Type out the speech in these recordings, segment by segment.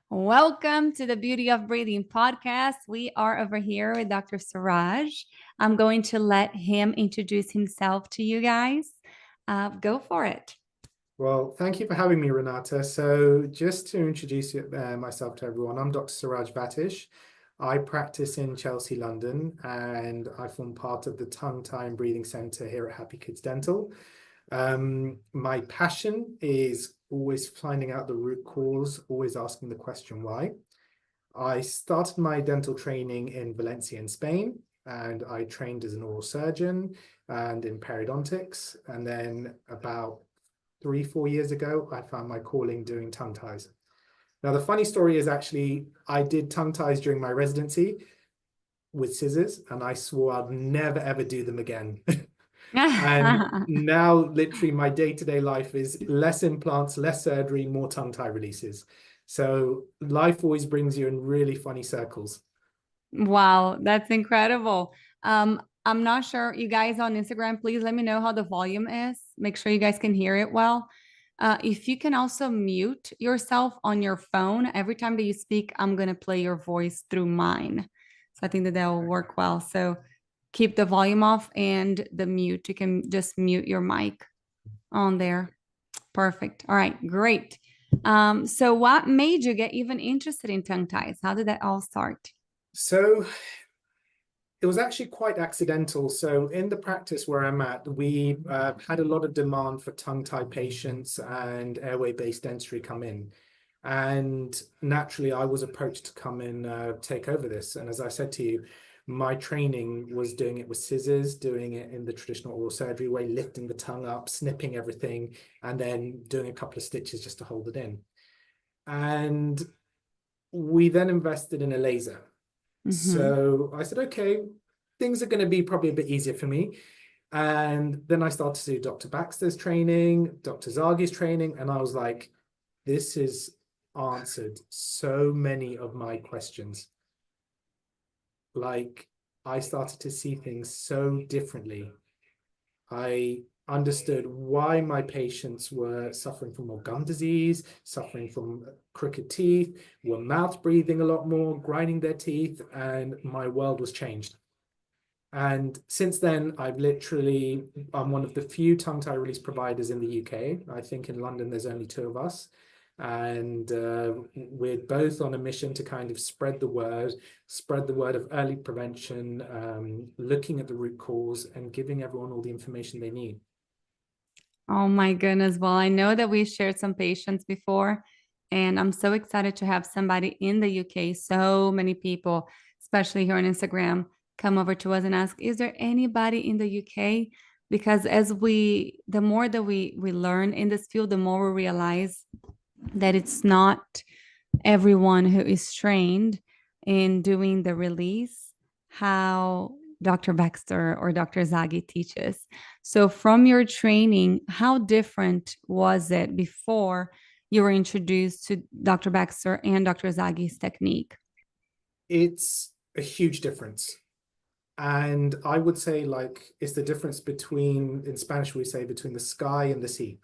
Welcome to the Beauty of Breathing podcast. We are over here with Dr. Suraj. I'm going to let him introduce himself to you guys. Go for it. Well, thank you for having me, Renata. So just to introduce myself to everyone, I'm Dr. Suraj Vatish. I practice in Chelsea, London, and I form part of the Tongue, Tie and Breathing Centre here at Happy Kids Dental. My passion is always finding out the root cause, always asking the question why. I started my dental training in Valencia in Spain, and I trained as an oral surgeon and in periodontics. And then about 3-4 years ago, I found my calling doing tongue ties. Now, the funny story is actually I did tongue ties during my residency with scissors, and I swore I'd never, ever do them again. And now, literally, my day-to-day life is less implants, less surgery, more tongue tie releases. So life always brings you in really funny circles. Wow, that's incredible. I'm not sure, you guys on Instagram, please let me know how the volume is. Make sure you guys can hear it well. If you can also mute yourself on your phone, every time that you speak, I'm going to play your voice through mine. So I think that will work well. So keep the volume off and the mute. You can just mute your mic on there. Perfect. All right, great. So what made you get even interested in tongue ties? How did that all start? So it was actually quite accidental. So in the practice where I'm at, we had a lot of demand for tongue-tie patients and airway-based dentistry come in. And naturally, I was approached to come and take over this. And as I said to you, my training was doing it with scissors, doing it in the traditional oral surgery way, lifting the tongue up, snipping everything, and then doing a couple of stitches just to hold it in. And we then invested in a laser. So I said, okay, things are going to be probably a bit easier for me. And then I started to do Dr. Baxter's training, Dr. Zaghi's training, and I was like, this has answered so many of my questions. Like, I started to see things so differently. I understood why my patients were suffering from more gum disease, suffering from crooked teeth, were mouth breathing a lot more, grinding their teeth, and my world was changed. And since then, I'm one of the few tongue tie release providers in the UK. I think in London, there's only 2 of us. And we're both on a mission to kind of spread the word of early prevention, looking at the root cause and giving everyone all the information they need. Oh my goodness. Well, I know that we shared some patients before, and I'm so excited to have somebody in the UK. So many people, especially here on Instagram, come over to us and ask, is there anybody in the UK? Because the more that we learn in this field, the more we realize that it's not everyone who is trained in doing the release how Dr. Baxter or Dr. Zaghi teaches. So, from your training, how different was it before you were introduced to Dr. Baxter and Dr. Zaghi's technique? It's a huge difference. And I would say, like, it's the difference between, in Spanish, we say between the sky and the sea.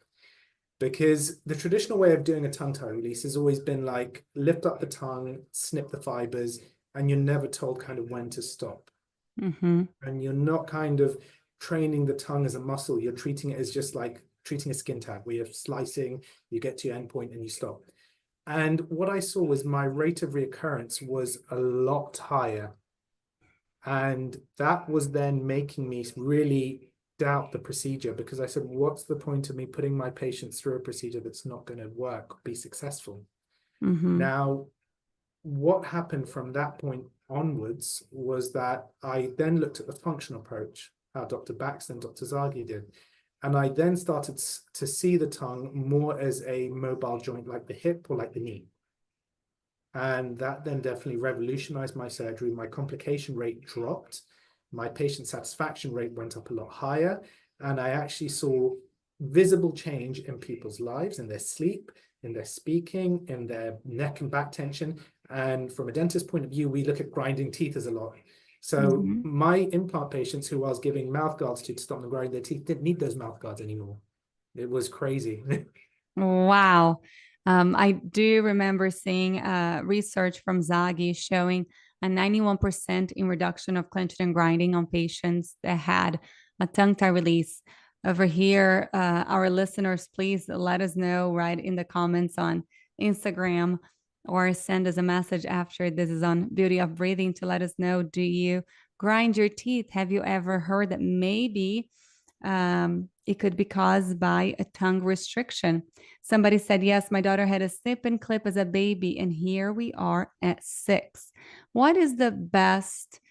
Because the traditional way of doing a tongue tie release has always been like lift up the tongue, snip the fibers, and you're never told kind of when to stop. And you're not kind of training the tongue as a muscle. You're treating it as just like treating a skin tag where you're slicing, you get to your endpoint and you stop. And what I saw was my rate of reoccurrence was a lot higher. And that was then making me really doubt the procedure, because I said, what's the point of me putting my patients through a procedure that's not going to work, be successful? Now, what happened from that point onwards was that I then looked at the functional approach, how Dr. Baxter and Dr. Zaghi did. And I then started to see the tongue more as a mobile joint like the hip or like the knee. And that then definitely revolutionized my surgery. My complication rate dropped. My patient satisfaction rate went up a lot higher. And I actually saw visible change in people's lives, in their sleep, in their speaking, in their neck and back tension. And from a dentist point of view, we look at grinding teeth as a lot. So my implant patients who I was giving mouth guards to stop them grinding their teeth didn't need those mouth guards anymore. It was crazy. Wow. I do remember seeing research from Zagi showing a 91% in reduction of clenching and grinding on patients that had a tongue tie release. Over here, our listeners, please let us know right in the comments on Instagram or send us a message after this is on Beauty of Breathing to let us know, do you grind your teeth? Have you ever heard that maybe it could be caused by a tongue restriction? Somebody said, yes, my daughter had a snip and clip as a baby, and here we are at 6. What is the best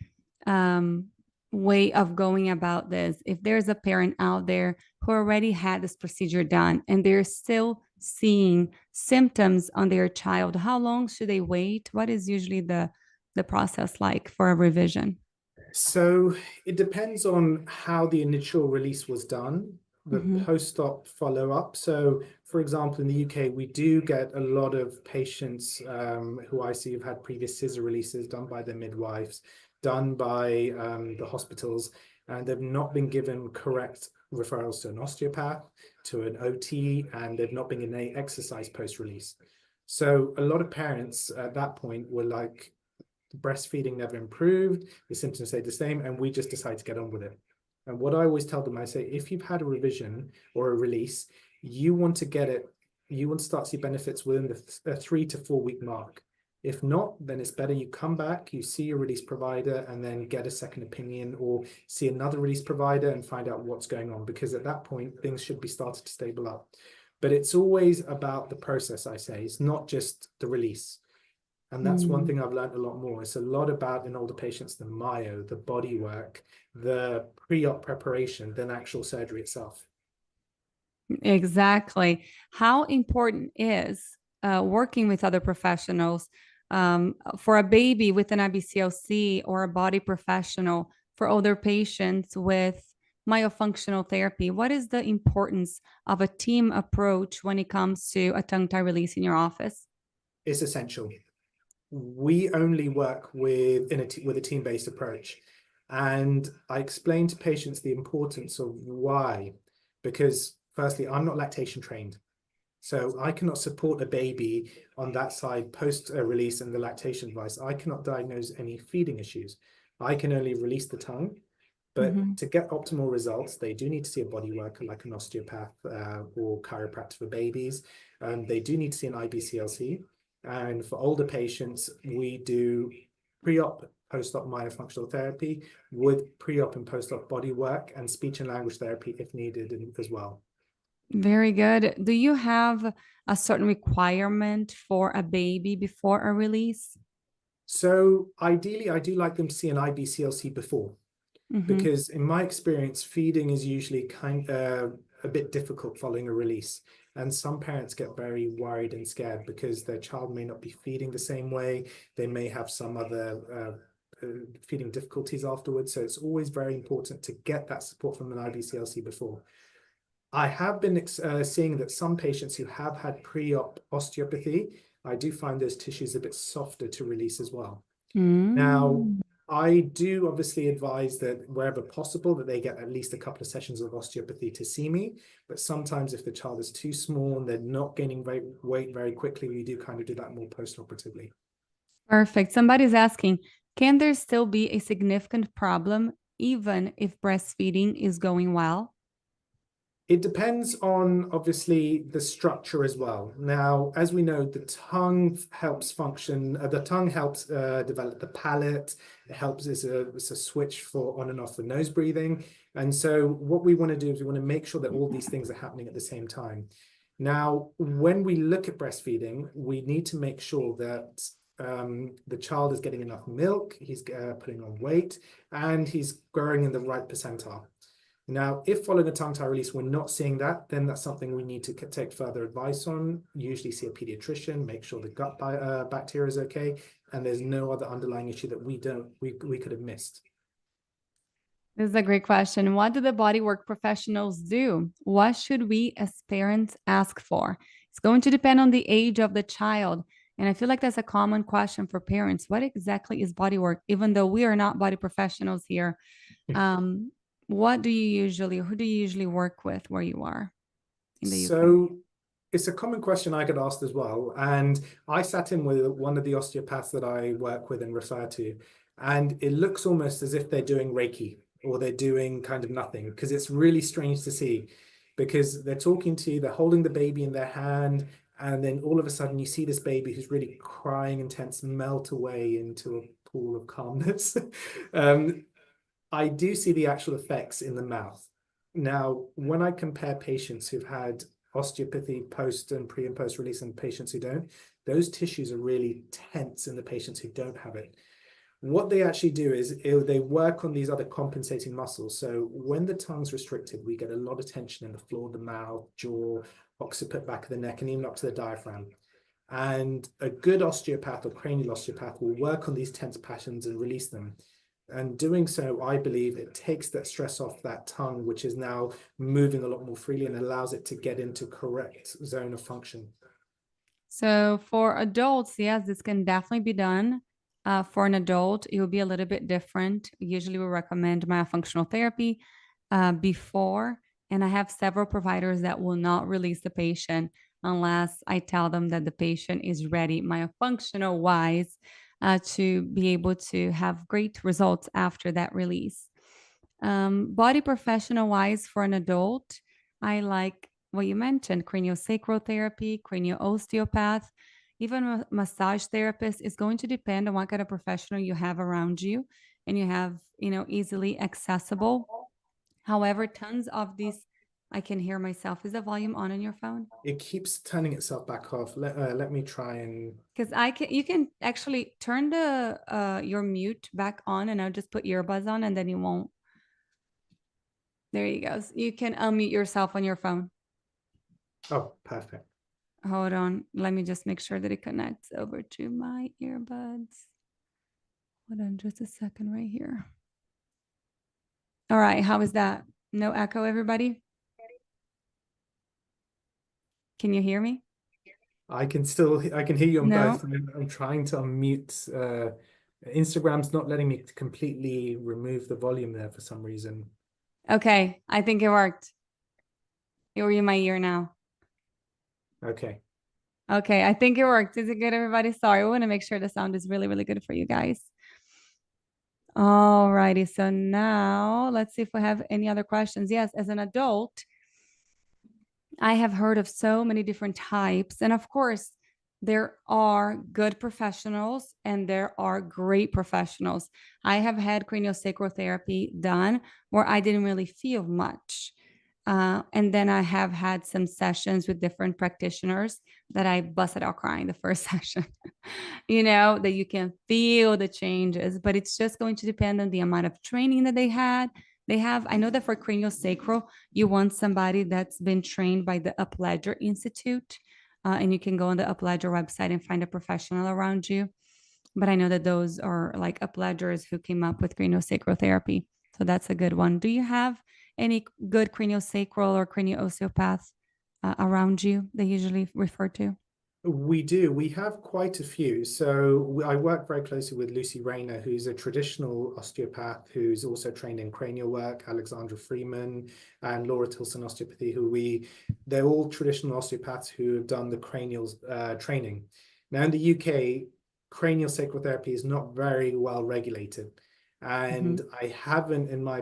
um, way of going about this? If there's a parent out there who already had this procedure done and they're still seeing symptoms on their child, how long should they wait? What is usually the process like for a revision? So it depends on how the initial release was done, the Mhm. post-op follow-up. So, for example, in the UK, we do get a lot of patients who I see have had previous scissor releases done by their midwives, done by the hospitals, and they've not been given correct referrals to an osteopath, to an OT, and they've not been given any exercise post-release. So a lot of parents at that point were like, breastfeeding never improved, the symptoms stayed the same, and we just decided to get on with it. And what I always tell them, I say, if you've had a revision or a release, you want to get it, you want to start to see benefits within the 3 to 4 week mark. If not, then it's better you come back, you see your release provider, and then get a second opinion or see another release provider and find out what's going on, because at that point, things should be started to stable up. But it's always about the process, I say. It's not just the release. And that's one Mm. thing I've learned a lot more. It's a lot about in older patients, the myo, the body work, the pre-op preparation than actual surgery itself. Exactly. How important is working with other professionals for a baby with an IBCLC or a body professional for older patients with myofunctional therapy? What is the importance of a team approach when it comes to a tongue tie release in your office? It's essential. We only work with with a team-based approach. And I explain to patients the importance of why, because firstly, I'm not lactation trained. So I cannot support a baby on that side post release and the lactation device. I cannot diagnose any feeding issues. I can only release the tongue. But Mhm. to get optimal results, they do need to see a body worker like an osteopath or chiropractor for babies. They do need to see an IBCLC. And for older patients, we do pre-op, post-op myofunctional therapy with pre-op and post-op body work and speech and language therapy if needed as well. Very good. Do you have a certain requirement for a baby before a release? So ideally, I do like them to see an IBCLC before, Mhm. because in my experience, feeding is usually a bit difficult following a release. And some parents get very worried and scared because their child may not be feeding the same way. They may have some other feeding difficulties afterwards. So it's always very important to get that support from an IBCLC before. I have been seeing that some patients who have had pre-op osteopathy, I do find those tissues a bit softer to release as well. Now, Mm. I do obviously advise that wherever possible that they get at least a couple of sessions of osteopathy to see me. But sometimes if the child is too small and they're not gaining weight very quickly, we do kind of do that more post-operatively. Perfect. Somebody's asking, can there still be a significant problem even if breastfeeding is going well? It depends on obviously the structure as well. Now, as we know, the tongue helps function, the tongue helps develop the palate. It helps it's a switch for on and off the nose breathing. And so what we want to do is we want to make sure that all these things are happening at the same time. Now, when we look at breastfeeding, we need to make sure that the child is getting enough milk, he's putting on weight, and he's growing in the right percentile. Now, if following a tongue tie release, we're not seeing that, then that's something we need to take further advice on. Usually see a pediatrician, make sure the gut bacteria is okay, and there's no other underlying issue that we could have missed. This is a great question. What do the bodywork professionals do? What should we as parents ask for? It's going to depend on the age of the child. And I feel like that's a common question for parents. What exactly is bodywork? Even though we are not body professionals here, um, who do you usually work with where you are in the UK? So It's a common question I get asked as well. And I sat in with one of the osteopaths that I work with and refer to, and it looks almost as if they're doing Reiki or they're doing kind of nothing, because it's really strange to see, because they're talking to you, they're holding the baby in their hand, and then all of a sudden you see this baby who's really crying intense melt away into a pool of calmness. I do see the actual effects in the mouth. Now, when I compare patients who've had osteopathy post and pre and post release and patients who don't, those tissues are really tense in the patients who don't have it. What they actually do is they work on these other compensating muscles. So when the tongue's restricted, we get a lot of tension in the floor of the mouth, jaw, occiput back of the neck, and even up to the diaphragm. And a good osteopath or cranial osteopath will work on these tense passions and release them. And doing so, I believe it takes that stress off that tongue, which is now moving a lot more freely, and allows it to get into correct zone of function. So for adults, yes, this can definitely be done. For an adult, it will be a little bit different. Usually we recommend myofunctional therapy before, and I have several providers that will not release the patient unless I tell them that the patient is ready myofunctional wise to be able to have great results after that release. Body professional wise for an adult, I like what you mentioned, craniosacral therapy, cranial osteopath, even a massage therapist is going to depend on what kind of professional you have around you and you have, easily accessible. However, tons of these, I can hear myself. Is the volume on your phone? It keeps turning itself back off. Let me try and. Because you can actually turn the your mute back on, and I'll just put earbuds on, and then you won't. There you go. You can unmute yourself on your phone. Oh, perfect. Hold on. Let me just make sure that it connects over to my earbuds. Hold on just a second right here. All right. How is that? No echo, everybody? Can you hear me? I can hear you on No? both. I'm trying to unmute. Instagram's not letting me completely remove the volume there for some reason. Okay. I think it worked. You're in my ear now. Okay. Okay. I think it worked. Is it good, everybody? Sorry. We want to make sure the sound is really, really good for you guys. All righty. So now let's see if we have any other questions. Yes, as an adult, I have heard of so many different types. And of course, there are good professionals and there are great professionals. I have had craniosacral therapy done where I didn't really feel much. And then I have had some sessions with different practitioners that I busted out crying the first session, that you can feel the changes, but it's just going to depend on the amount of training that they had. I know that for craniosacral, you want somebody that's been trained by the Upledger Institute, and you can go on the Upledger website and find a professional around you. But I know that those are like Upledgers who came up with craniosacral therapy. So that's a good one. Do you have any good craniosacral or cranio-osteopath around you they usually refer to? We do. We have quite a few. So I work very closely with Lucy Rayner, who's a traditional osteopath who's also trained in cranial work, Alexandra Freeman, and Laura Tilson Osteopathy, they're all traditional osteopaths who have done the cranial training. Now in the UK, cranial sacral therapy is not very well regulated. And I haven't, in my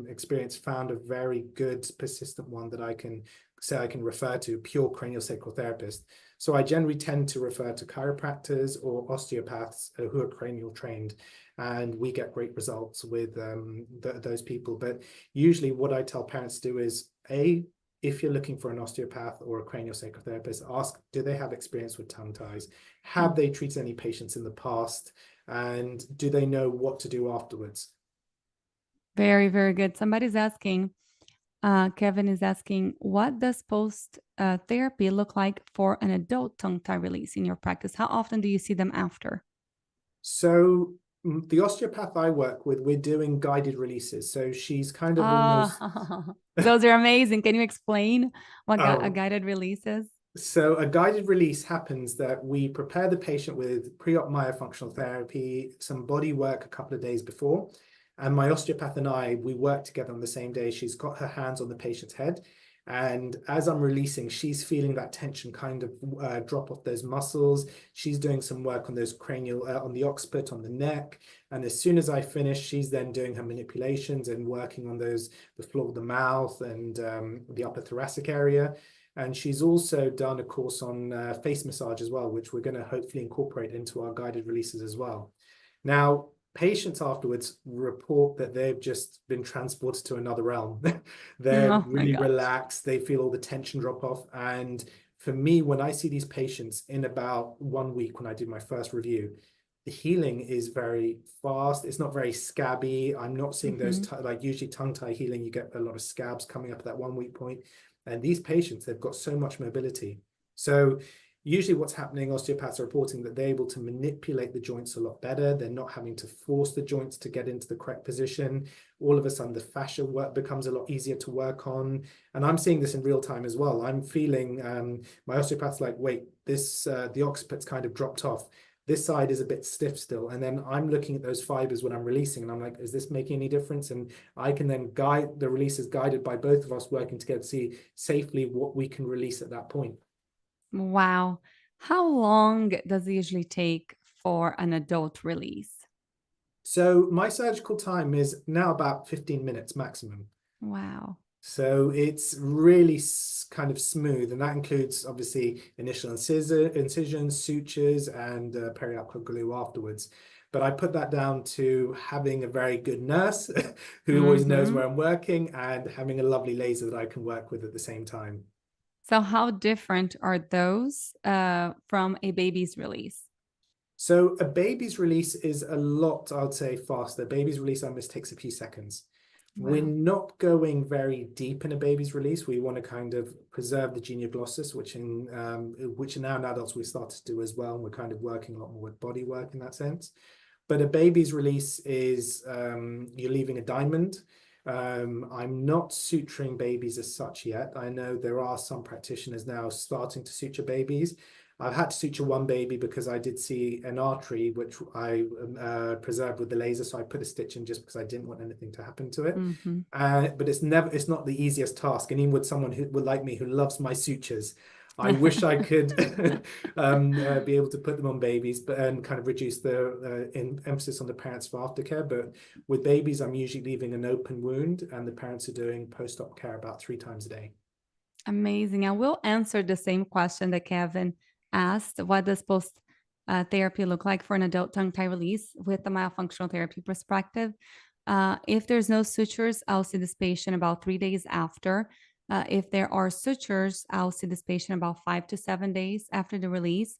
experience, found a very good, persistent one that I can say I can refer to, pure cranial sacral therapist. So I generally tend to refer to chiropractors or osteopaths who are cranial trained, and we get great results with those people. But usually what I tell parents to do is, if you're looking for an osteopath or a cranial sacral therapist, ask, do they have experience with tongue ties? Have they treated any patients in the past? And do they know what to do afterwards? Very, very good. Somebody's asking, Kevin is asking, what does post therapy look like for an adult tongue tie release in your practice? How often do you see them after? So the osteopath I work with, we're doing guided releases. So she's kind of almost. Those are amazing. Can you explain what a Oh, guided release is? so a guided release happens that we prepare the patient with pre-op myofunctional therapy, some body work a couple of days before, and my osteopath and I, we work together on the same day. She's got her hands on the patient's head, And as I'm releasing, she's feeling that tension kind of drop off those muscles. She's doing some work on those cranial, on the occiput, on the neck. And as soon as I finish, she's then doing her manipulations and working on those, the floor of the mouth and the upper thoracic area. And she's also done a course on face massage as well, which we're going to hopefully incorporate into our guided releases as well. Now, patients afterwards report that they've just been transported to another realm. They're Oh my really gosh. relaxed. They feel all the tension drop off. And for me, when I see these patients in about 1 week, when I do my first review, the healing is very fast. It's not very scabby. I'm not seeing those, like usually tongue tie healing, you get a lot of scabs coming up at that 1 week point. And these patients, they've got so much mobility. So usually what's happening, osteopaths are reporting that they're able to manipulate the joints a lot better. They're not having to force the joints to get into the correct position. All of a sudden, the fascia work becomes a lot easier to work on. And I'm seeing this in real time as well. I'm feeling my osteopath's like, wait, this the occiput's kind of dropped off. This side is a bit stiff still. And then I'm looking at those fibers when I'm releasing, and I'm like, is this making any difference? And I can then guide the releases guided by both of us working together to see safely what we can release at that point. Wow. How long does it usually take for an adult release? So my surgical time is now about 15 minutes maximum. Wow. So it's really kind of smooth, and that includes obviously initial incisions, sutures, and periapical glue afterwards. But I put that down to having a very good nurse who always knows Mm-hmm. where I'm working and having a lovely laser that I can work with at the same time. So how different are those from a baby's release? So a baby's release is a lot, I would say, faster. Baby's release almost takes a few seconds. We're Wow. not going very deep in a baby's release. We want to kind of preserve the genioglossus, which now in adults we start to do as well. And we're kind of working a lot more with body work in that sense. But a baby's release is you're leaving a diamond. I'm not suturing babies as such yet. I know there are some practitioners now starting to suture babies. I've had to suture one baby because I did see an artery which I preserved with the laser, so I put a stitch in just because I didn't want anything to happen to it. Mm-hmm. But it's not the easiest task, and even with someone who would like me who loves my sutures, I wish I could be able to put them on babies, but and kind of reduce the emphasis on the parents for aftercare. But with babies, I'm usually leaving an open wound, and the parents are doing post-op care about 3 times a day. Amazing. I will answer the same question that Kevin asked. What does post therapy look like for an adult tongue tie release with the myofunctional therapy perspective? If there's no sutures, I'll see this patient about 3 days after. If there are sutures, I'll see this patient about 5 to 7 days after the release.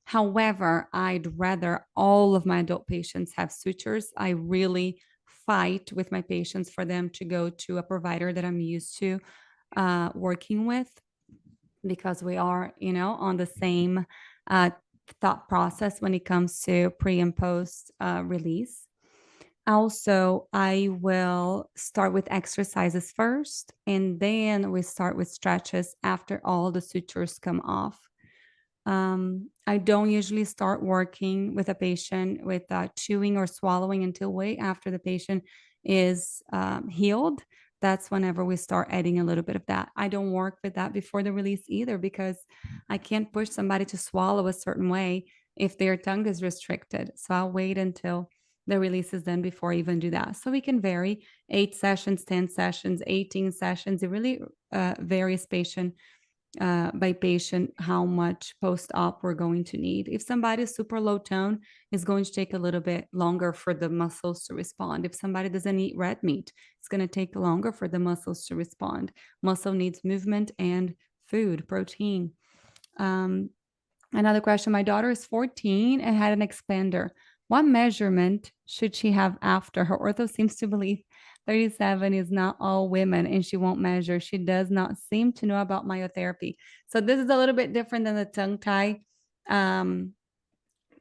However, I'd rather all of my adult patients have sutures. I really fight with my patients for them to go to a provider that I'm used to working with, because we are, on the same uh, thought process when it comes to pre and post release. Also, I will start with exercises first, and then we start with stretches after all the sutures come off. I don't usually start working with a patient with chewing or swallowing until way after the patient is healed. That's whenever we start adding a little bit of that. I don't work with that before the release either, because I can't push somebody to swallow a certain way if their tongue is restricted. So I'll wait until the release is done before I even do that. So we can vary 8 sessions, 10 sessions, 18 sessions. It really varies patient by patient how much post-op we're going to need. If somebody is super low tone, it's going to take a little bit longer for the muscles to respond. If somebody doesn't eat red meat, it's going to take longer for the muscles to respond. Muscle needs movement and food, protein. Um, Another question. My daughter is 14 and had an expander. What measurement should she have after? Her ortho seems to believe 37 is not all women and she won't measure. She does not seem to know about myotherapy. So this is a little bit different than the tongue tie um,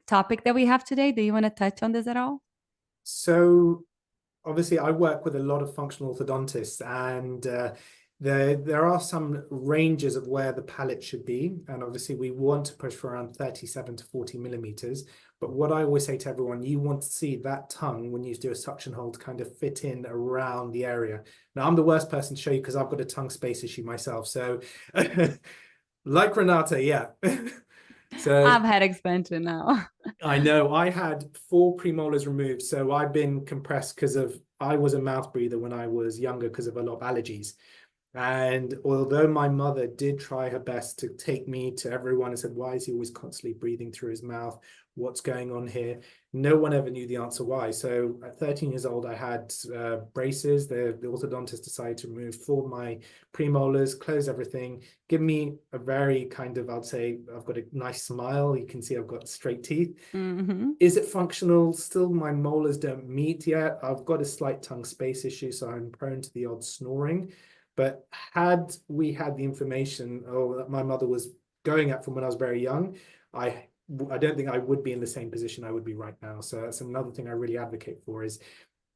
topic that we have today. Do you want to touch on this at all? So obviously I work with a lot of functional orthodontists, and There are some ranges of where the palate should be, and obviously we want to push for around 37 to 40 millimeters. But what I always say to everyone, you want to see that tongue when you do a suction hold kind of fit in around the area. Now, I'm the worst person to show you because I've got a tongue space issue myself. So, like Renata, yeah. So I've had expansion now. I know I had 4 premolars removed, so I've been compressed because of I was a mouth breather when I was younger because of a lot of allergies. And although my mother did try her best to take me to everyone and said, why is he always constantly breathing through his mouth? What's going on here? No one ever knew the answer why. So at 13 years old, I had braces. The orthodontist decided to remove 4 of my premolars, close everything, give me a very kind of, I'd say, I've got a nice smile. You can see I've got straight teeth. Mm-hmm. Is it functional? Still, my molars don't meet yet. I've got a slight tongue space issue, so I'm prone to the odd snoring. But had we had the information that my mother was going at from when I was very young, I don't think I would be in the same position I would be right now. So that's another thing I really advocate for is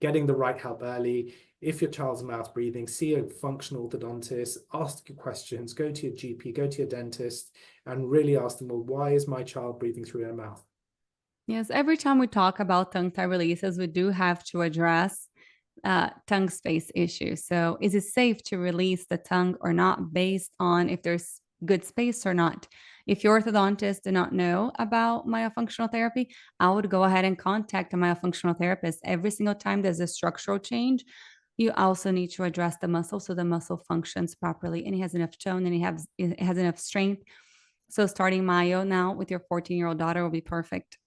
getting the right help early. If your child's mouth breathing, see a functional orthodontist, ask your questions, go to your GP, go to your dentist, and really ask them, well, why is my child breathing through their mouth? Yes, every time we talk about tongue tie releases, we do have to address tongue space issues. So, is it safe to release the tongue or not based on if there's good space or not? If your orthodontist do not know about myofunctional therapy, I would go ahead and contact a myofunctional therapist. Every single time there's a structural change, you also need to address the muscle so the muscle functions properly and it has enough tone and it has enough strength. So starting myo now with your 14-year-old daughter will be perfect.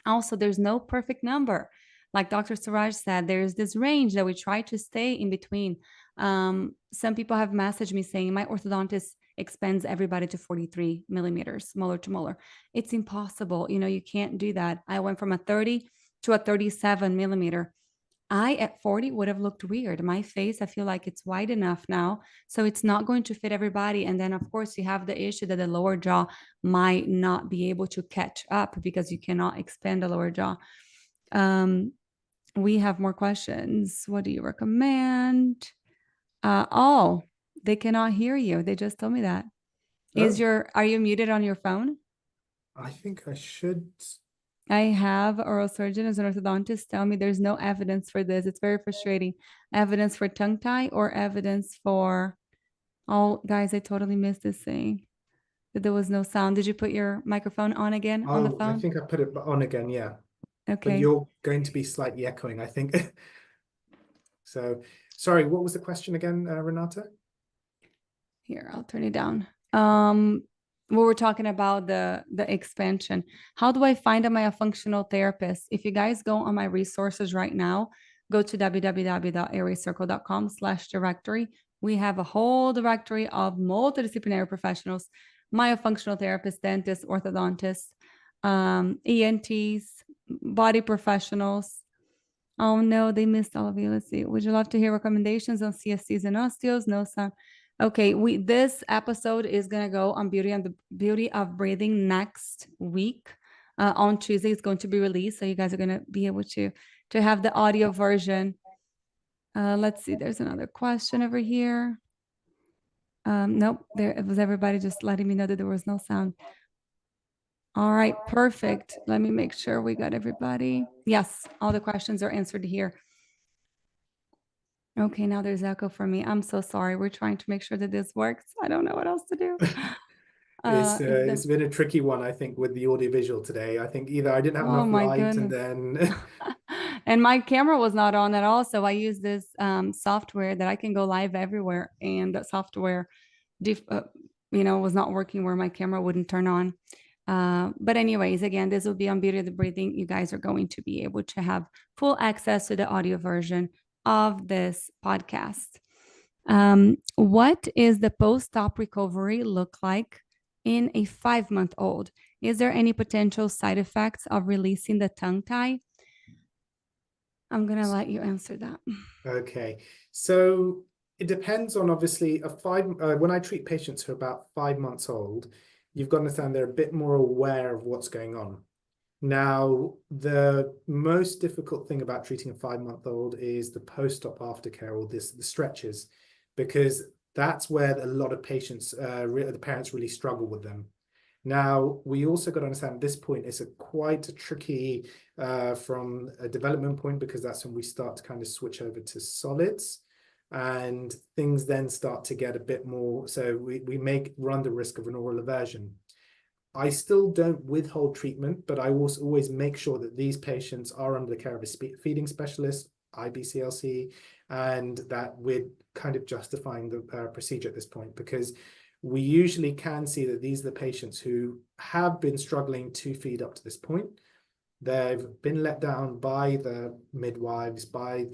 Also, there's no perfect number. Like Dr. Suraj said, there's this range that we try to stay in between. Some people have messaged me saying my orthodontist expands everybody to 43 millimeters, molar to molar. It's impossible. You can't do that. I went from a 30 to a 37 millimeter. I at 40 would have looked weird. My face, I feel like it's wide enough now. So it's not going to fit everybody. And then, of course, you have the issue that the lower jaw might not be able to catch up because you cannot expand the lower jaw. We have more questions. What do you recommend? Oh, they cannot hear you. They just told me that. Oh, Are you muted on your phone? I think I should. I have oral surgeon as an orthodontist tell me there's no evidence for this. It's very frustrating. Evidence for tongue tie or evidence for, oh, guys, I totally missed this thing that there was no sound. Did you put your microphone on again on the Oh, I phone? think I put it on again, yeah. But Okay, you're going to be slightly echoing, I think. So, sorry, what was the question again, Renata? here, I'll turn it down. We were talking about the expansion. How do I find a myofunctional therapist? If you guys go on my resources right now, go to www.airwaycircle.com/directory. We have a whole directory of multidisciplinary professionals, myofunctional therapists, dentists, orthodontists, ENTs, body professionals. Oh no, they missed all of you. Let's see. Would you love to hear recommendations on CSCs and osteos? No sound. Okay, this episode is gonna go on beauty of breathing next week. On Tuesday, it's going to be released, so you guys are gonna be able to have the audio version. Let's see. There's another question over here. Nope, there it was. Everybody just letting me know that there was no sound. All right, perfect. Let me make sure we got everybody. Yes, all the questions are answered here. Okay, now there's echo for me. I'm so sorry. We're trying to make sure that this works. I don't know what else to do. It's been a tricky one, I think, with the audiovisual today. I think either I didn't have Oh enough my light and goodness. then And my camera was not on at all. So I use this software that I can go live everywhere. And that software, was not working where my camera wouldn't turn on. But anyways, again, this will be on Beauty of the Breathing. You guys are going to be able to have full access to the audio version of this podcast. What is the post-op recovery look like in a 5-month-old? Is there any potential side effects of releasing the tongue tie? I'm going to let you answer that. Okay. So it depends on obviously when I treat patients who are about 5 months old, you've got to understand they're a bit more aware of what's going on. Now, the most difficult thing about treating a 5-month-old is the post-op aftercare or the stretches, because That's where a lot of patients, the parents really struggle with them. Now, we also got to understand at this point it's quite a tricky from a development point, because that's when we start to kind of switch over to solids, and things then start to get a bit more. So we may run the risk of an oral aversion. I still don't withhold treatment, but I also always make sure that these patients are under the care of a feeding specialist, IBCLC, and that we're kind of justifying the procedure at this point, because we usually can see that these are the patients who have been struggling to feed up to this point. They've been let down by the midwives, by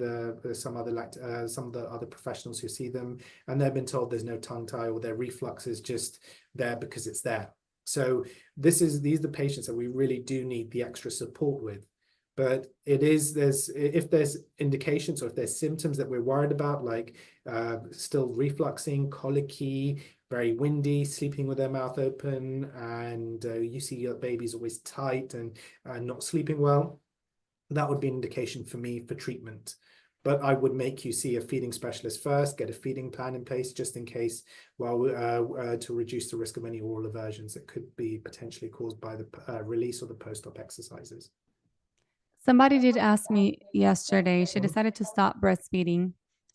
some of the other professionals who see them, and they've been told there's no tongue tie, or their reflux is just there because it's there. So these are the patients that we really do need the extra support with. But if there's indications, or if there's symptoms that we're worried about, like still refluxing, colicky, very windy, sleeping with their mouth open, and you see your baby's always tight and not sleeping well, that would be an indication for me for treatment. But I would make you see a feeding specialist first, get a feeding plan in place just in case, to reduce the risk of any oral aversions that could be potentially caused by the release or the post-op exercises. Somebody did ask me yesterday, she decided to stop breastfeeding.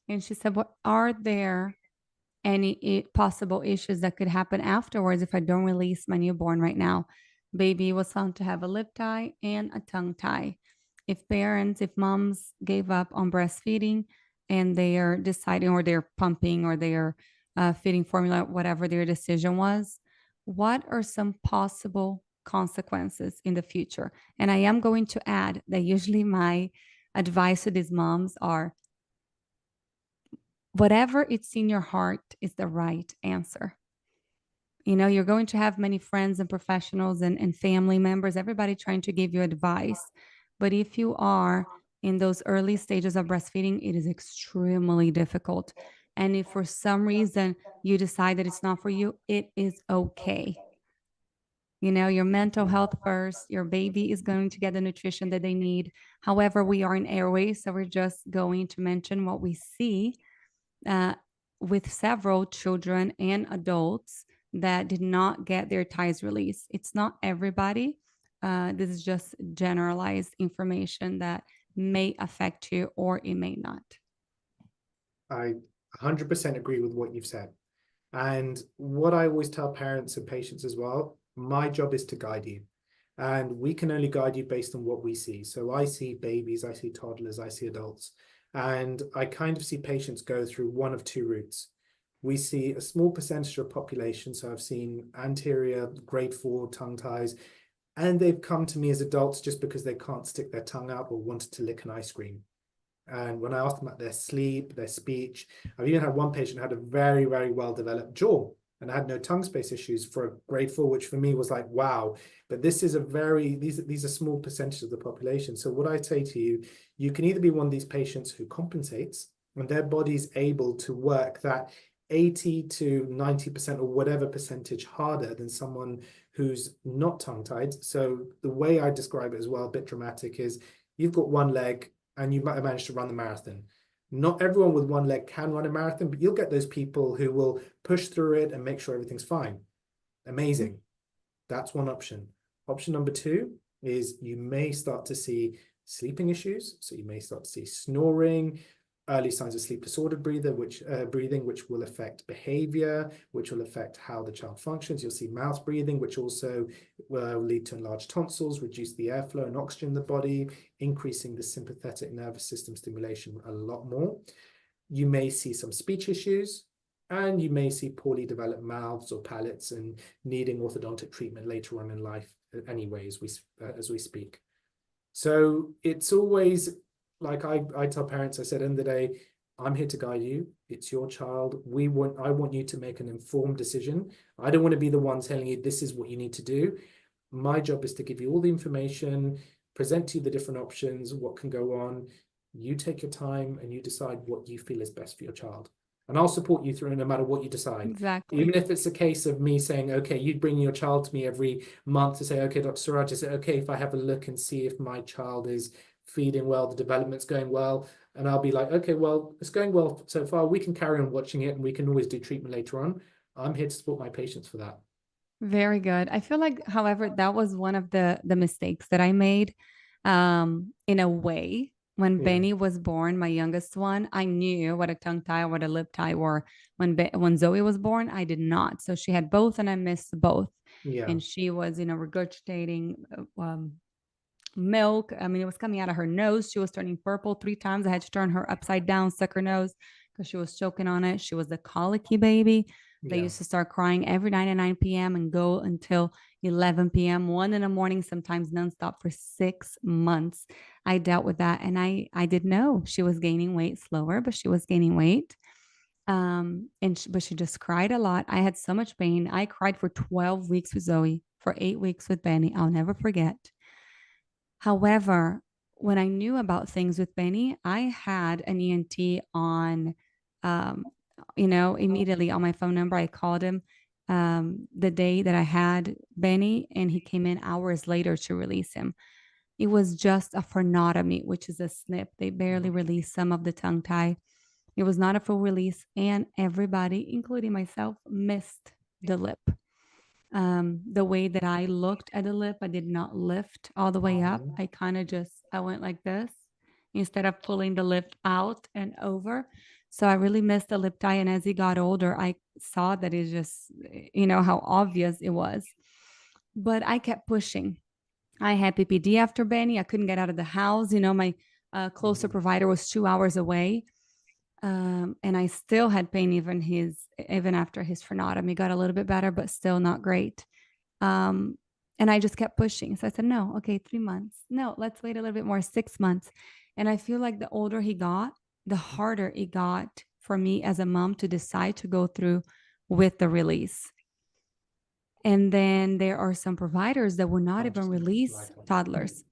And she said, what are there any possible issues that could happen afterwards if I don't release my newborn right now? Baby was found to have a lip tie and a tongue tie. If moms gave up on breastfeeding and they are deciding, or they're pumping, or they are feeding formula, whatever their decision was, what are some possible consequences in the future? And I am going to add that usually my advice to these moms are, whatever it's in your heart is the right answer. You're going to have many friends and professionals and family members, everybody trying to give you advice. But if you are in those early stages of breastfeeding, it is extremely difficult. And if for some reason you decide that it's not for you, it is okay. Your mental health first, your baby is going to get the nutrition that they need. However, we are in airway, so we're just going to mention what we see with several children and adults that did not get their ties released. It's not everybody. This is just generalized information that may affect you or it may not. I 100% agree with what you've said. And what I always tell parents and patients as well, my job is to guide you. And we can only guide you based on what we see. So I see babies, I see toddlers, I see adults. And I kind of see patients go through one of two routes. We see a small percentage of population. So I've seen anterior grade 4 tongue ties, and they've come to me as adults just because they can't stick their tongue out or wanted to lick an ice cream. And when I asked them about their sleep, their speech, I've even had one patient who had a very, very well-developed jaw and had no tongue space issues for a grade 4, which for me was like, wow. But this is these are small percentages of the population. So what I say to you, you can either be one of these patients who compensates and their body's able to work that 80 to 90% or whatever percentage harder than someone who's not tongue-tied. So the way I describe it as well, a bit dramatic, is you've got one leg and you might have managed to run the marathon. Not everyone with one leg can run a marathon, but you'll get those people who will push through it and make sure everything's fine. Amazing. That's one option. Option number 2 is you may start to see sleeping issues. So you may start to see snoring, early signs of sleep disordered breathing, which will affect behavior, which will affect how the child functions. You'll see mouth breathing, which also will lead to enlarged tonsils, reduce the airflow and oxygen in the body, increasing the sympathetic nervous system stimulation a lot more. You may see some speech issues, and you may see poorly developed mouths or palates and needing orthodontic treatment later on in life anyway, as we speak. So it's always, like I tell parents, I said, end of the day, I'm here to guide you. It's your child. I want you to make an informed decision. I don't want to be the one telling you this is what you need to do. My job is to give you all the information, present to you the different options, what can go on. You take your time and you decide what you feel is best for your child. And I'll support you through no matter what you decide. Exactly. Even if it's a case of me saying, okay, you bring your child to me every month to say, okay, Dr. Suraj, is it okay if I have a look and see if my child is feeding well, the development's going well? And I'll be like, okay, well, it's going well so far. We can carry on watching it and we can always do treatment later on. I'm here to support my patients for that. Very good. I feel like, however, that was one of the mistakes that I made. In a way, when Yeah. Benny was born, my youngest one, I knew what a tongue tie or what a lip tie were. When Zoe was born, I did not. So she had both, and I missed both. Yeah. And she was, regurgitating milk. I mean, it was coming out of her nose. She was turning purple 3 times. I had to turn her upside down, suck her nose because she was choking on it. She was the colicky baby. They Yeah. used to start crying every night at 9 p.m. and go until 11 p.m., 1 in the morning, sometimes nonstop for 6 months. I dealt with that. And I did know she was gaining weight slower, but she was gaining weight. But she just cried a lot. I had so much pain. I cried for 12 weeks with Zoe, for 8 weeks with Benny. I'll never forget. However, when I knew about things with Benny, I had an ENT on, um, immediately on my phone number. I called him the day that I had Benny, and he came in hours later to release him. It was just a phonotomy, which is a snip. They barely released some of the tongue tie. It was not a full release, and everybody, including myself, missed the lip. The way that I looked at the lip, I did not lift all the way up. Oh, I went like this instead of pulling the lip out and over. So I really missed the lip tie. And as he got older, I saw that it just, how obvious it was. But I kept pushing. I had PPD after Benny. I couldn't get out of the house. My closer mhm. provider was 2 hours away. And I still had pain even after his sternotomy got a little bit better, but still not great. Um, and I just kept pushing. So I said, no, okay, 3 months. No, let's wait a little bit more, 6 months. And I feel like the older he got, the harder it got for me as a mom to decide to go through with the release. And then there are some providers that will not I even just need this light release on. toddlers.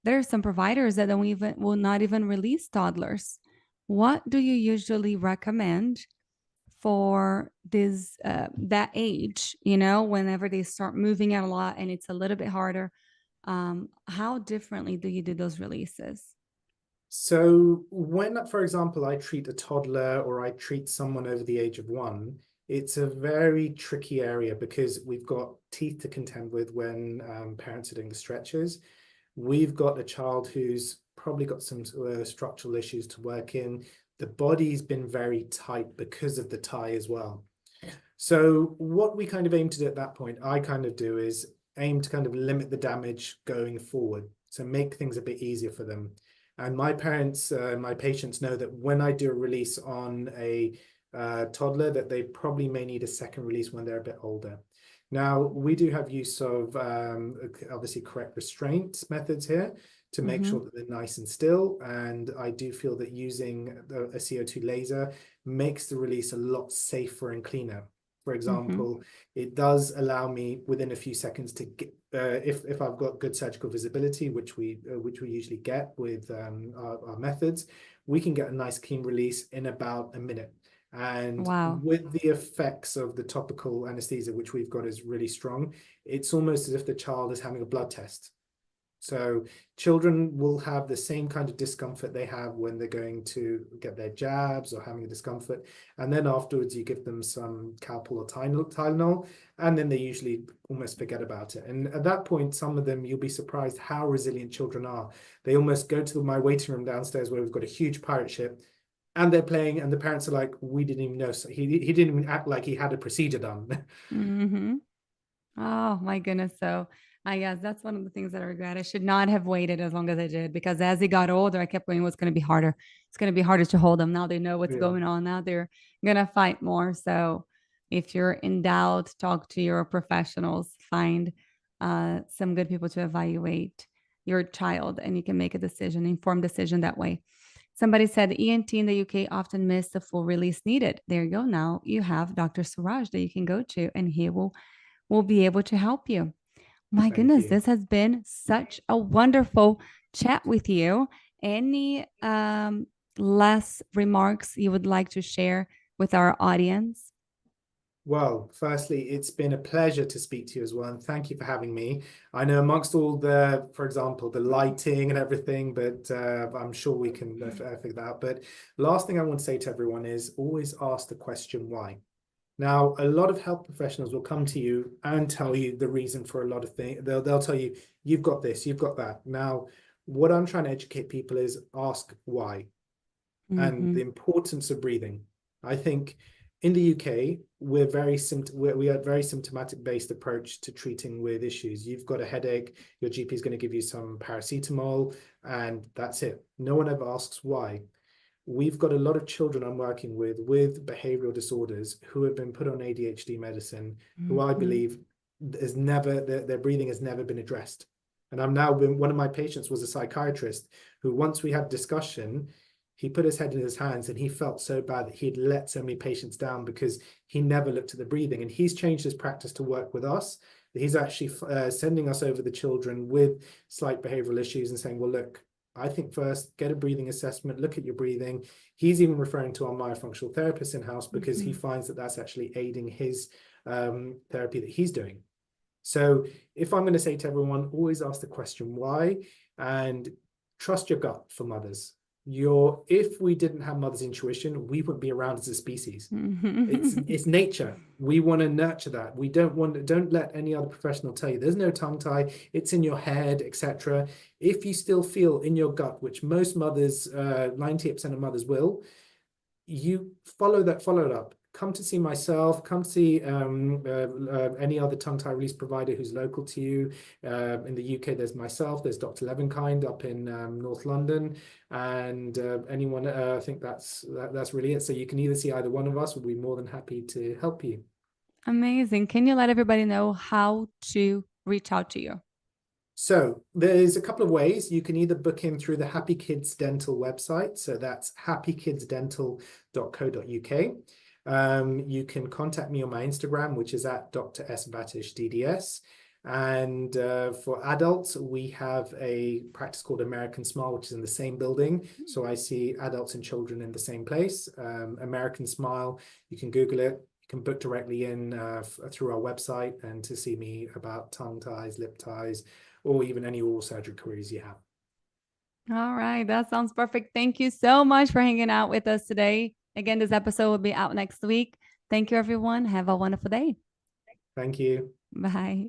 There are some providers that don't even will not even release toddlers. What do you usually recommend for this that age, whenever they start moving out a lot and it's a little bit harder? How differently do you do those releases? So when, for example, I treat a toddler or I treat someone over the age of 1, it's a very tricky area because we've got teeth to contend with when parents are doing the stretches. We've got a child who's probably got some structural issues to work in. The body's been very tight because of the tie as well. So what we kind of aim to do at that point, I kind of do is aim to kind of limit the damage going forward. So make things a bit easier for them. And my patients know that when I do a release on a toddler, that they probably may need a second release when they're a bit older. Now, we do have use of obviously correct restraint methods here to make Mm-hmm. sure that they're nice and still. And I do feel that using a CO2 laser makes the release a lot safer and cleaner. For Mm-hmm. example, it does allow me within a few seconds to get, if I've got good surgical visibility, which we usually get with our methods, we can get a nice clean release in about a minute. And Wow. with the effects of the topical anesthesia, which we've got is really strong, it's almost as if the child is having a blood test. So children will have the same kind of discomfort they have when they're going to get their jabs or having a discomfort. And then afterwards, you give them some Calpol or Tylenol, and then they usually almost forget about it. And at that point, some of them, you'll be surprised how resilient children are. They almost go to my waiting room downstairs where we've got a huge pirate ship, and they're playing, and the parents are like, we didn't even know. So he didn't even act like he had a procedure done. Mm-hmm. Oh my goodness. So I guess that's one of the things that I regret. I should not have waited as long as I did, because as he got older, I kept going, what's going to be harder? It's going to be harder to hold them. Now they know what's Yeah, going on. Now they're going to fight more. So if you're in doubt, talk to your professionals, find some good people to evaluate your child, and you can make a decision, informed decision that way. Somebody said ENT in the UK often miss the full release needed. There you go. Now you have Dr. Suraj that you can go to, and he will be able to help you. My thank goodness, you. this has been such a wonderful chat with you. Any last remarks you would like to share with our audience? Well, firstly, it's been a pleasure to speak to you as well, and thank you for having me. I know amongst all the, for example, the lighting and everything, but I'm sure we can figure that out. But last thing I want to say to everyone is always ask the question why. Now, a lot of health professionals will come to you and tell you the reason for a lot of things. They'll tell you, you've got this, you've got that. Now, what I'm trying to educate people is ask why and Mm-hmm. the importance of breathing. I think in the UK, we have a very symptomatic based approach to treating with issues. You've got a headache, your GP is going to give you some paracetamol, and that's it. No one ever asks why. We've got a lot of children I'm working with behavioral disorders who have been put on ADHD medicine, who I Mm-hmm. believe has never, their breathing has never been addressed. And I'm now been, one of my patients was a psychiatrist who, once we had discussion, he put his head in his hands and he felt so bad that he'd let so many patients down because he never looked at the breathing. And he's changed his practice to work with us. He's actually sending us over the children with slight behavioral issues and saying, well, look, I think first get a breathing assessment, look at your breathing. He's even referring to our myofunctional therapist in-house because he Mm-hmm. finds that that's actually aiding his therapy that he's doing. So if I'm going to say to everyone, always ask the question why, and trust your gut for mothers. If we didn't have mother's intuition, we wouldn't be around as a species. Mm-hmm. It's nature. We want to nurture that. We don't let any other professional tell you there's no tongue tie, it's in your head, etc. If you still feel in your gut, which most mothers, 98% of mothers will, you follow it up. Come to see myself, come to see any other tongue tie release provider who's local to you. In the UK, there's myself, there's Dr. Levenkind up in North London, and anyone, I think that's really it. So you can either see either one of us, we'll be more than happy to help you. Amazing. Can you let everybody know how to reach out to you? So there's a couple of ways. You can either book in through the Happy Kids Dental website. So that's happykidsdental.co.uk. You can contact me on my Instagram, which is at Dr. S. Vatish DDS. And for adults, we have a practice called American Smile, which is in the same building. So I see adults and children in the same place. American Smile, you can Google it. You can book directly in through our website and to see me about tongue ties, lip ties, or even any oral surgery queries you have. All right. That sounds perfect. Thank you so much for hanging out with us today. Again, this episode will be out next week. Thank you, everyone. Have a wonderful day. Thank you. Bye.